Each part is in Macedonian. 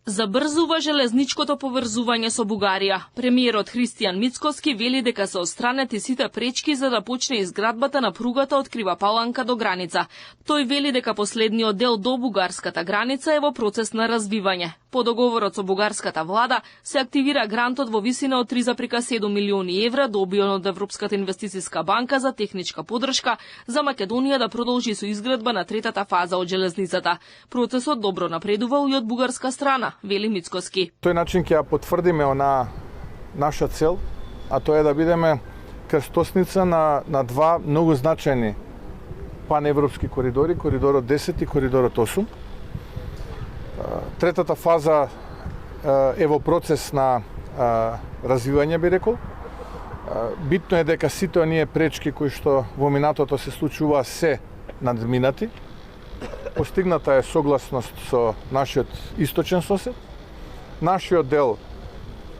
Забрзува железничкото поврзување со Бугарија. Премиерот Христијан Мицкоски вели дека се отстранети сите пречки за да почне изградбата на пругата од Крива Паланка до граница. Тој вели дека последниот дел до бугарската граница е во процес на развивање. По договорот со бугарската влада се активира грантот во висина од 3,7 милиони евра добиен од Европската инвестициска банка за техничка поддршка за Македонија да продолжи со изградба на третата фаза од железницата. Процесот добро напредувал и од бугарска страна, вели Мицкоски. Тој начин ќе ја потврдиме она наша цел, а тоа е да бидеме крстосница на два многу значајни паневропски коридори, коридорот 10 и коридорот 8. Третата фаза е во процес на развивање, би рекол. Битно е дека сите оние пречки кои што во минатото се случува се надминати. Постигната е согласност со нашиот источен сосед. Нашиот дел,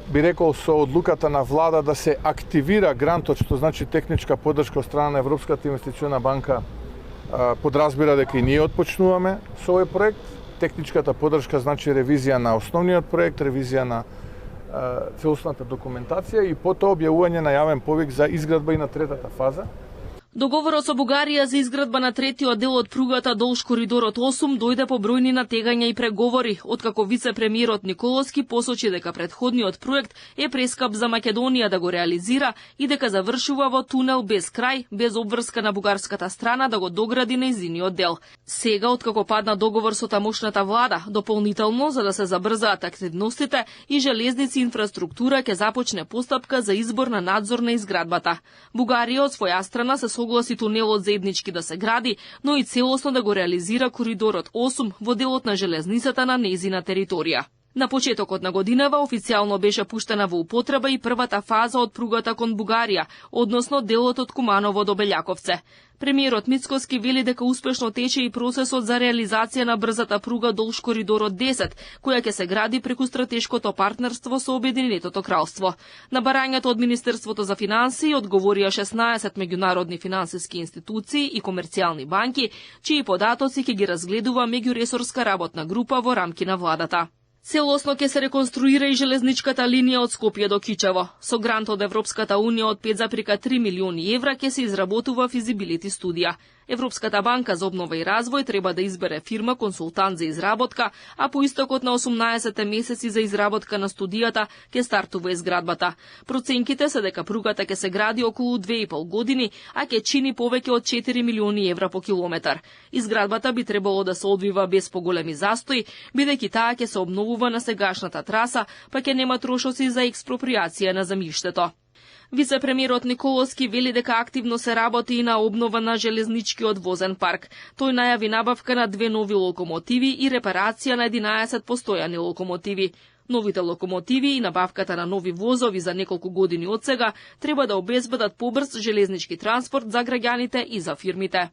би рекол, со одлуката на влада да се активира грантот, што значи техничка поддршка од страна на Европската инвестициона банка, подразбира дека и ние отпочнуваме со овој проект. Техничката поддршка значи ревизија на основниот проект, ревизија на целосната документација и потоа објавување на јавен повик за изградба и на третата фаза. Договорот со Бугарија за изградба на третиот дел од пругата долж коридорот 8 дојде по бројни натегања и преговори, откако вице-премиерот Николовски посочи дека претходниот проект е прескап за Македонија да го реализира и дека завршува во тунел без крај, без обврска на бугарската страна да го догради нејзиниот дел. Сега, откако падна договор со тамошната влада, дополнително за да се забрзаат активностите и железници инфраструктура ќе започне постапка за избор на надзор на изградбата. Бугарија од своја страна се согласи тунелот заеднички да се гради, но и целосно да го реализира коридорот 8 во делот на железницата на нејзина територија. На почетокот на годинава официјално беше пуштена во употреба и првата фаза од пругата кон Бугарија, односно делот од Куманово до Белјаковце. Премиерот Мицкоски вели дека успешно тече и процесот за реализација на брзата пруга долж коридорот 10, која ќе се гради преку стратешкото партнерство со Обединетото кралство. На барањето од Министерството за финансии одговорија 16 меѓународни финансиски институции и комерцијални банки, чии податоци ќе ги разгледува меѓуресорска работна група во рамки на владата. Целосно ќе се реконструира и железничката линија од Скопје до Кичево. Со грант од Европската унија од 5,3 милиони евра ќе се изработува физибилити студија. Европската банка за обнова и развој треба да избере фирма консултант за изработка, а по истокот на 18 месеци за изработка на студијата ќе стартува изградбата. Проценките се дека пругата ќе се гради околу 2,5 години, а ќе чини повеќе од 4 милиони евра по километар. Изградбата би требало да се одвива без поголеми застои, бидејќи таа ќе се обновува на сегашната траса, па ќе нема трошоци за експроприација на земјиштето. Вице-премиерот Николовски вели дека активно се работи и на обнова на железничкиот возен парк. Тој најави набавка на 2 нови локомотиви и репарација на 11 постојани локомотиви. Новите локомотиви и набавката на нови возови за неколку години од сега треба да обезбедат побрз железнички транспорт за граѓаните и за фирмите.